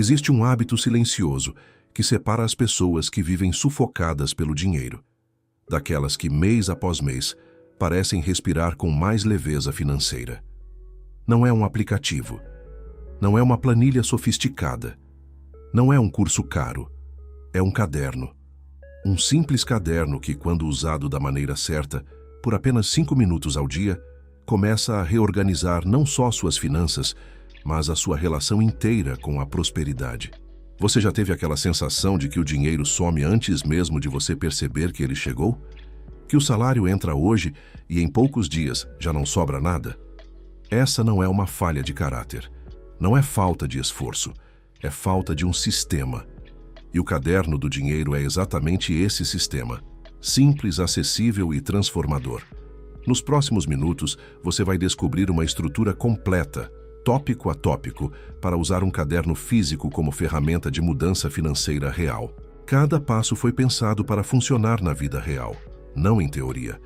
Existe um hábito silencioso que separa as pessoas que vivem sufocadas pelo dinheiro, daquelas que, mês após mês, parecem respirar com mais leveza financeira. Não é um aplicativo, não é uma planilha sofisticada, não é um curso caro, é um caderno. Um simples caderno que, quando usado da maneira certa, por apenas 5 minutos ao dia, começa a reorganizar não só suas finanças, mas a sua relação inteira com a prosperidade. Você já teve aquela sensação de que o dinheiro some antes mesmo de você perceber que ele chegou? Que o salário entra hoje e em poucos dias já não sobra nada? Essa não é uma falha de caráter. Não é falta de esforço. É falta de um sistema. E o caderno do dinheiro é exatamente esse sistema. Simples, acessível e transformador. Nos próximos minutos, você vai descobrir uma estrutura completa, tópico a tópico, para usar um caderno físico como ferramenta de mudança financeira real. Cada passo foi pensado para funcionar na vida real, não em teoria.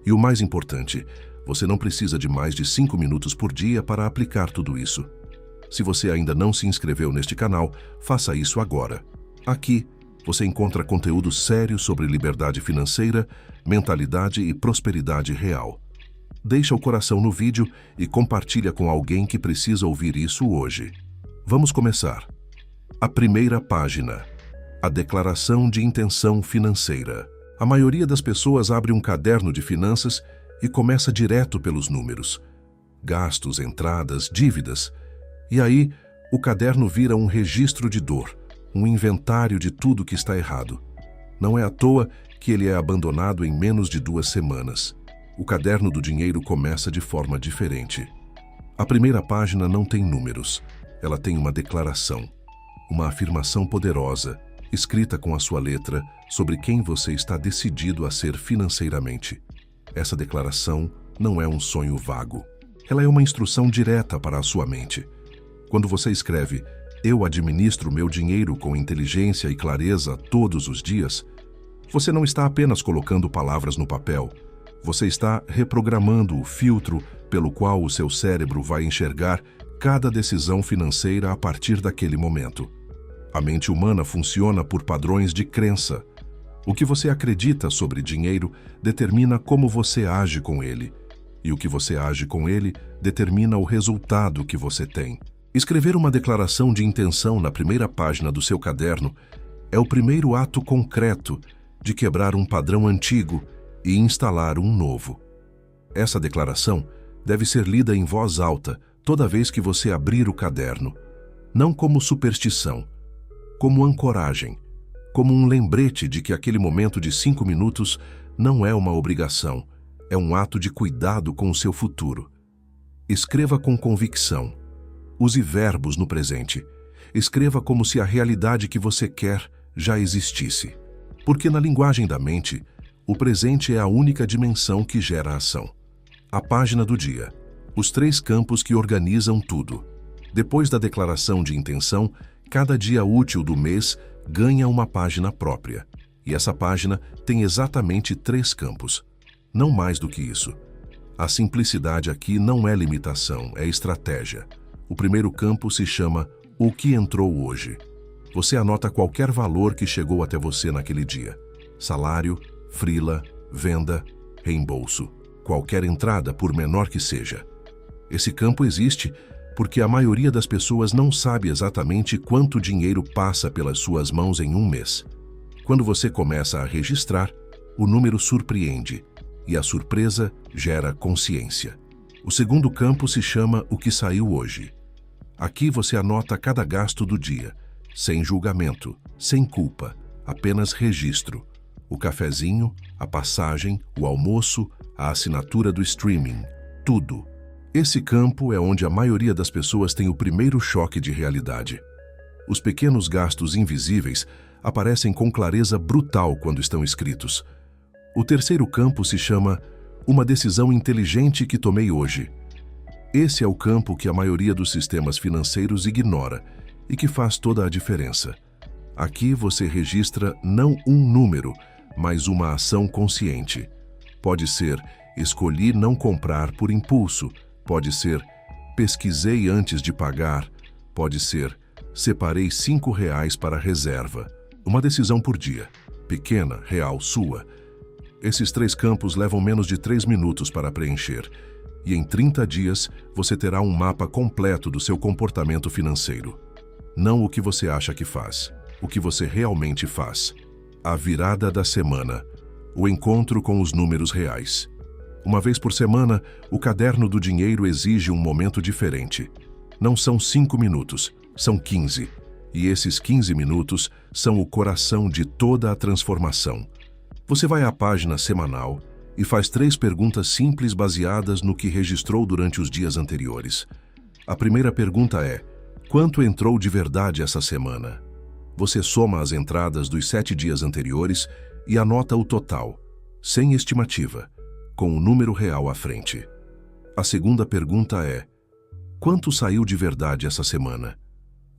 E o mais importante, você não precisa de mais de 5 minutos por dia para aplicar tudo isso. Se você ainda não se inscreveu neste canal, faça isso agora. Aqui, você encontra conteúdo sério sobre liberdade financeira, mentalidade e prosperidade real. Deixa o coração no vídeo e compartilha com alguém que precisa ouvir isso hoje. Vamos começar. A primeira página. A Declaração de Intenção Financeira. A maioria das pessoas abre um caderno de finanças e começa direto pelos números. Gastos, entradas, dívidas. E aí, o caderno vira um registro de dor, um inventário de tudo que está errado. Não é à toa que ele é abandonado em menos de 2 semanas. O caderno do dinheiro começa de forma diferente. A primeira página não tem números. Ela tem uma declaração, uma afirmação poderosa, escrita com a sua letra, sobre quem você está decidido a ser financeiramente. Essa declaração não é um sonho vago. Ela é uma instrução direta para a sua mente. Quando você escreve, "Eu administro meu dinheiro com inteligência e clareza todos os dias", você não está apenas colocando palavras no papel. Você está reprogramando o filtro pelo qual o seu cérebro vai enxergar cada decisão financeira a partir daquele momento. A mente humana funciona por padrões de crença. O que você acredita sobre dinheiro determina como você age com ele. E o que você age com ele determina o resultado que você tem. Escrever uma declaração de intenção na primeira página do seu caderno é o primeiro ato concreto de quebrar um padrão antigo e instalar um novo. Essa declaração deve ser lida em voz alta toda vez que você abrir o caderno, não como superstição, como ancoragem, como um lembrete de que aquele momento de 5 minutos não é uma obrigação, é um ato de cuidado com o seu futuro. Escreva com convicção. Use verbos no presente. Escreva como se a realidade que você quer já existisse. Porque na linguagem da mente, o presente é a única dimensão que gera ação. A página do dia. Os 3 campos que organizam tudo. Depois da declaração de intenção, cada dia útil do mês ganha uma página própria. E essa página tem exatamente 3 campos. Não mais do que isso. A simplicidade aqui não é limitação, é estratégia. O primeiro campo se chama O que entrou hoje. Você anota qualquer valor que chegou até você naquele dia. Salário, freela, venda, reembolso. Qualquer entrada, por menor que seja. Esse campo existe porque a maioria das pessoas não sabe exatamente quanto dinheiro passa pelas suas mãos em um mês. Quando você começa a registrar, o número surpreende e a surpresa gera consciência. O segundo campo se chama O que saiu hoje. Aqui você anota cada gasto do dia, sem julgamento, sem culpa, apenas registro. O cafezinho, a passagem, o almoço, a assinatura do streaming, tudo. Esse campo é onde a maioria das pessoas tem o primeiro choque de realidade. Os pequenos gastos invisíveis aparecem com clareza brutal quando estão escritos. O terceiro campo se chama Uma decisão inteligente que tomei hoje. Esse é o campo que a maioria dos sistemas financeiros ignora e que faz toda a diferença. Aqui você registra não um número, mas uma ação consciente. Pode ser, escolhi não comprar por impulso. Pode ser, pesquisei antes de pagar. Pode ser, Separei R$ 5 para a reserva. Uma decisão por dia. Pequena, real, sua. Esses 3 campos levam menos de 3 minutos para preencher. E em 30 dias, você terá um mapa completo do seu comportamento financeiro. Não o que você acha que faz, o que você realmente faz. A virada da semana. O encontro com os números reais. Uma vez por semana, o caderno do dinheiro exige um momento diferente. Não são 5 minutos, são 15. E esses 15 minutos são o coração de toda a transformação. Você vai à página semanal e faz 3 perguntas simples baseadas no que registrou durante os dias anteriores. A primeira pergunta é: quanto entrou de verdade essa semana? Você soma as entradas dos 7 dias anteriores e anota o total, sem estimativa, com o número real à frente. A segunda pergunta é: quanto saiu de verdade essa semana?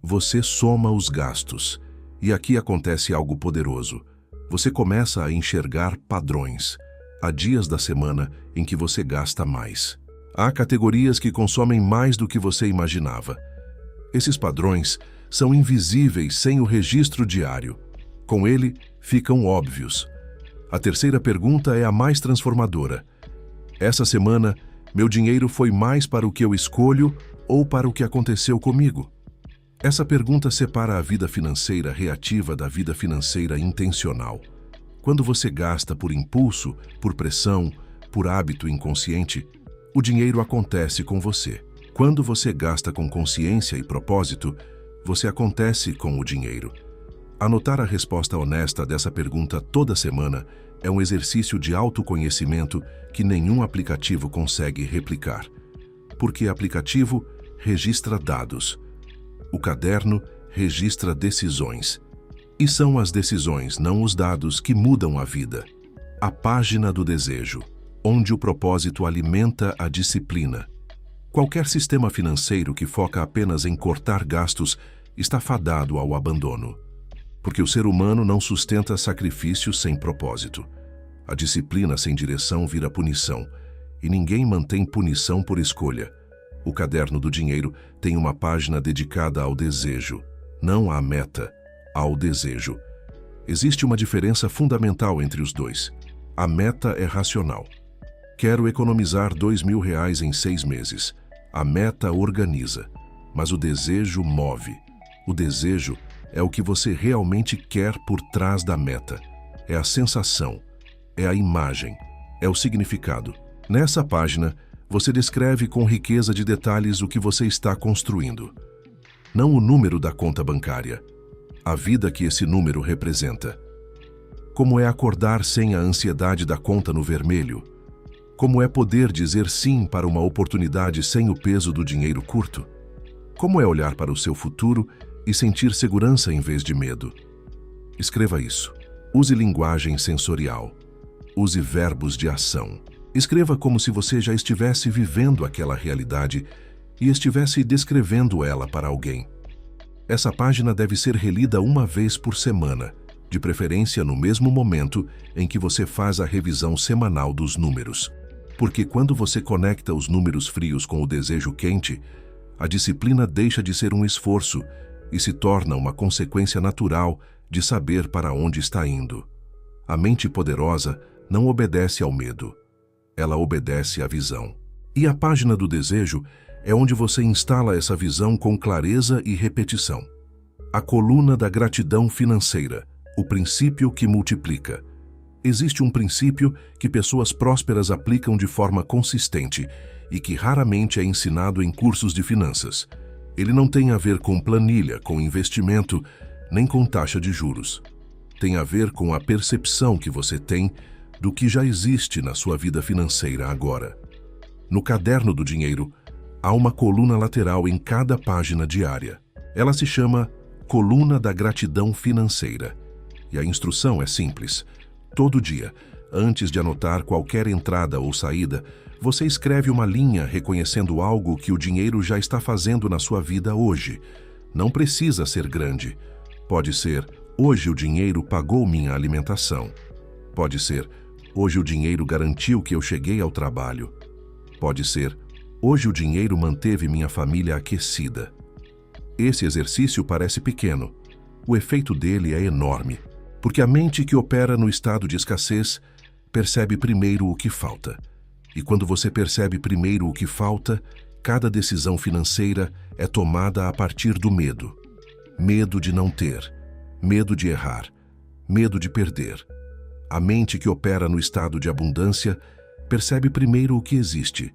Você soma os gastos. E aqui acontece algo poderoso. Você começa a enxergar padrões. Há dias da semana em que você gasta mais. Há categorias que consomem mais do que você imaginava. Esses padrões são invisíveis sem o registro diário. Com ele, ficam óbvios. A terceira pergunta é a mais transformadora. Essa semana, meu dinheiro foi mais para o que eu escolho ou para o que aconteceu comigo? Essa pergunta separa a vida financeira reativa da vida financeira intencional. Quando você gasta por impulso, por pressão, por hábito inconsciente, o dinheiro acontece com você. Quando você gasta com consciência e propósito, você acontece com o dinheiro. Anotar a resposta honesta dessa pergunta toda semana é um exercício de autoconhecimento que nenhum aplicativo consegue replicar. Porque aplicativo registra dados. O caderno registra decisões. E são as decisões, não os dados, que mudam a vida. A página do desejo, onde o propósito alimenta a disciplina. Qualquer sistema financeiro que foca apenas em cortar gastos está fadado ao abandono. Porque o ser humano não sustenta sacrifício sem propósito. A disciplina sem direção vira punição, e ninguém mantém punição por escolha. O caderno do dinheiro tem uma página dedicada ao desejo, não à meta, ao desejo. Existe uma diferença fundamental entre os dois. A meta é racional. Quero economizar R$ 2.000 em 6 meses. A meta organiza, mas o desejo move. O desejo é o que você realmente quer por trás da meta. É a sensação, é a imagem, é o significado. Nessa página, você descreve com riqueza de detalhes o que você está construindo. Não o número da conta bancária, a vida que esse número representa. Como é acordar sem a ansiedade da conta no vermelho? Como é poder dizer sim para uma oportunidade sem o peso do dinheiro curto? Como é olhar para o seu futuro e sentir segurança em vez de medo? Escreva isso. Use linguagem sensorial. Use verbos de ação. Escreva como se você já estivesse vivendo aquela realidade e estivesse descrevendo ela para alguém. Essa página deve ser relida uma vez por semana, de preferência no mesmo momento em que você faz a revisão semanal dos números. Porque quando você conecta os números frios com o desejo quente, a disciplina deixa de ser um esforço e se torna uma consequência natural de saber para onde está indo. A mente poderosa não obedece ao medo. Ela obedece à visão. E a página do desejo é onde você instala essa visão com clareza e repetição. A coluna da gratidão financeira, o princípio que multiplica. Existe um princípio que pessoas prósperas aplicam de forma consistente e que raramente é ensinado em cursos de finanças. Ele não tem a ver com planilha, com investimento, nem com taxa de juros. Tem a ver com a percepção que você tem do que já existe na sua vida financeira agora. No caderno do dinheiro, há uma coluna lateral em cada página diária. Ela se chama Coluna da Gratidão Financeira. E a instrução é simples. Todo dia, antes de anotar qualquer entrada ou saída, você escreve uma linha reconhecendo algo que o dinheiro já está fazendo na sua vida hoje. Não precisa ser grande. Pode ser, hoje o dinheiro pagou minha alimentação. Pode ser, hoje o dinheiro garantiu que eu cheguei ao trabalho. Pode ser, hoje o dinheiro manteve minha família aquecida. Esse exercício parece pequeno. O efeito dele é enorme, porque a mente que opera no estado de escassez percebe primeiro o que falta. E quando você percebe primeiro o que falta, cada decisão financeira é tomada a partir do medo. Medo de não ter, medo de errar, medo de perder. A mente que opera no estado de abundância percebe primeiro o que existe.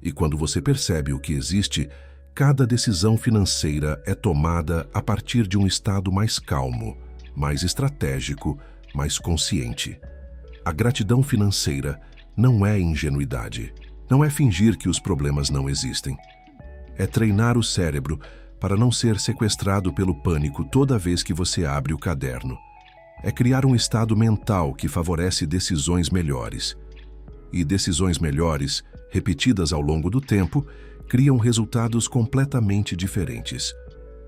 E quando você percebe o que existe, cada decisão financeira é tomada a partir de um estado mais calmo, mais estratégico, mais consciente. A gratidão financeira não é ingenuidade, não é fingir que os problemas não existem. É treinar o cérebro para não ser sequestrado pelo pânico toda vez que você abre o caderno. É criar um estado mental que favorece decisões melhores. E decisões melhores, repetidas ao longo do tempo, criam resultados completamente diferentes.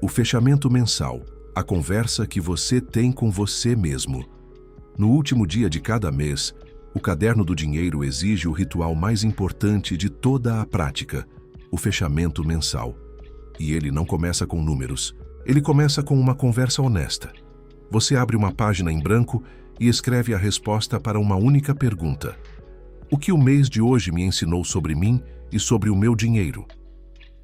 O fechamento mensal, a conversa que você tem com você mesmo. No último dia de cada mês, o caderno do dinheiro exige o ritual mais importante de toda a prática, o fechamento mensal. E ele não começa com números, ele começa com uma conversa honesta. Você abre uma página em branco e escreve a resposta para uma única pergunta. O que o mês de hoje me ensinou sobre mim e sobre o meu dinheiro?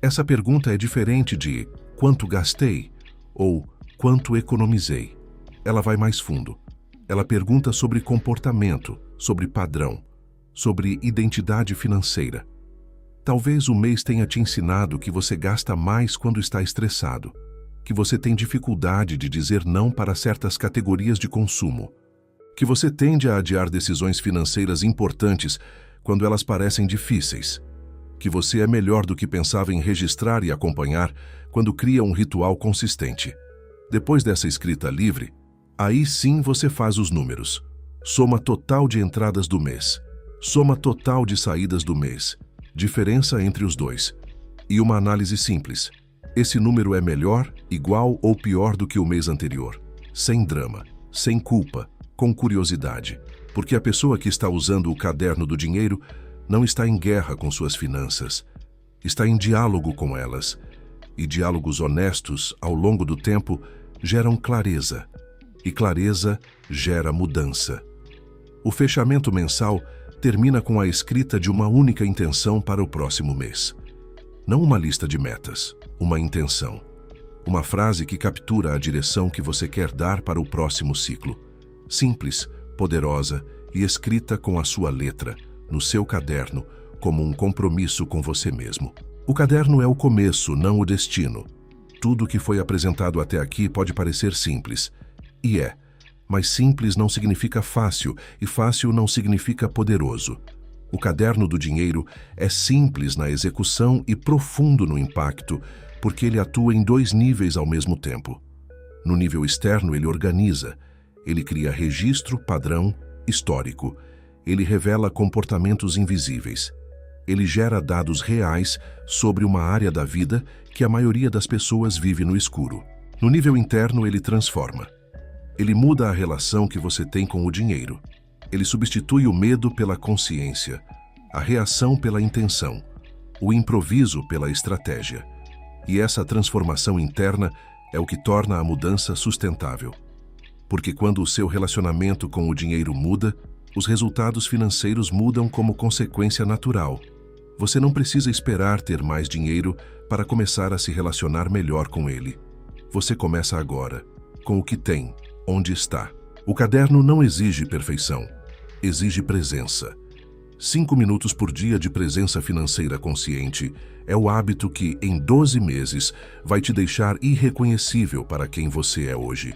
Essa pergunta é diferente de quanto gastei ou quanto economizei. Ela vai mais fundo. Ela pergunta sobre comportamento, sobre padrão, sobre identidade financeira. Talvez o mês tenha te ensinado que você gasta mais quando está estressado, que você tem dificuldade de dizer não para certas categorias de consumo, que você tende a adiar decisões financeiras importantes quando elas parecem difíceis, que você é melhor do que pensava em registrar e acompanhar quando cria um ritual consistente. Depois dessa escrita livre, aí sim você faz os números. Soma total de entradas do mês, soma total de saídas do mês, diferença entre os dois. E uma análise simples. Esse número é melhor, igual ou pior do que o mês anterior. Sem drama, sem culpa, com curiosidade. Porque a pessoa que está usando o caderno do dinheiro não está em guerra com suas finanças. Está em diálogo com elas. E diálogos honestos, ao longo do tempo, geram clareza. E clareza gera mudança. O fechamento mensal termina com a escrita de uma única intenção para o próximo mês. Não uma lista de metas, uma intenção. Uma frase que captura a direção que você quer dar para o próximo ciclo. Simples, poderosa e escrita com a sua letra, no seu caderno, como um compromisso com você mesmo. O caderno é o começo, não o destino. Tudo que foi apresentado até aqui pode parecer simples. E é. Mas simples não significa fácil, e fácil não significa poderoso. O caderno do dinheiro é simples na execução e profundo no impacto, porque ele atua em dois níveis ao mesmo tempo. No nível externo, ele organiza. Ele cria registro, padrão, histórico. Ele revela comportamentos invisíveis. Ele gera dados reais sobre uma área da vida que a maioria das pessoas vive no escuro. No nível interno, ele transforma. Ele muda a relação que você tem com o dinheiro. Ele substitui o medo pela consciência, a reação pela intenção, o improviso pela estratégia. E essa transformação interna é o que torna a mudança sustentável. Porque quando o seu relacionamento com o dinheiro muda, os resultados financeiros mudam como consequência natural. Você não precisa esperar ter mais dinheiro para começar a se relacionar melhor com ele. Você começa agora, com o que tem, onde está. O caderno não exige perfeição, exige presença. 5 minutos por dia de presença financeira consciente é o hábito que, em 12 meses, vai te deixar irreconhecível para quem você é hoje.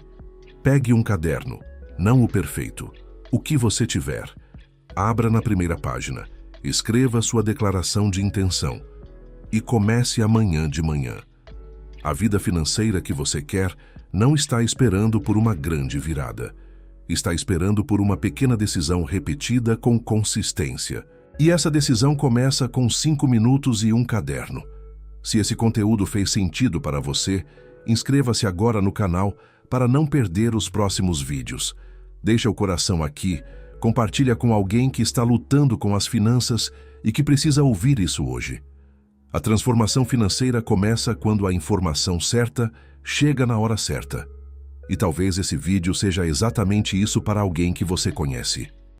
Pegue um caderno, não o perfeito, o que você tiver. Abra na primeira página, escreva sua declaração de intenção e comece amanhã de manhã. A vida financeira que você quer não está esperando por uma grande virada. Está esperando por uma pequena decisão repetida com consistência. E essa decisão começa com 5 minutos e um caderno. Se esse conteúdo fez sentido para você, inscreva-se agora no canal para não perder os próximos vídeos. Deixa o coração aqui, compartilha com alguém que está lutando com as finanças e que precisa ouvir isso hoje. A transformação financeira começa quando a informação certa chega na hora certa. E talvez esse vídeo seja exatamente isso para alguém que você conhece.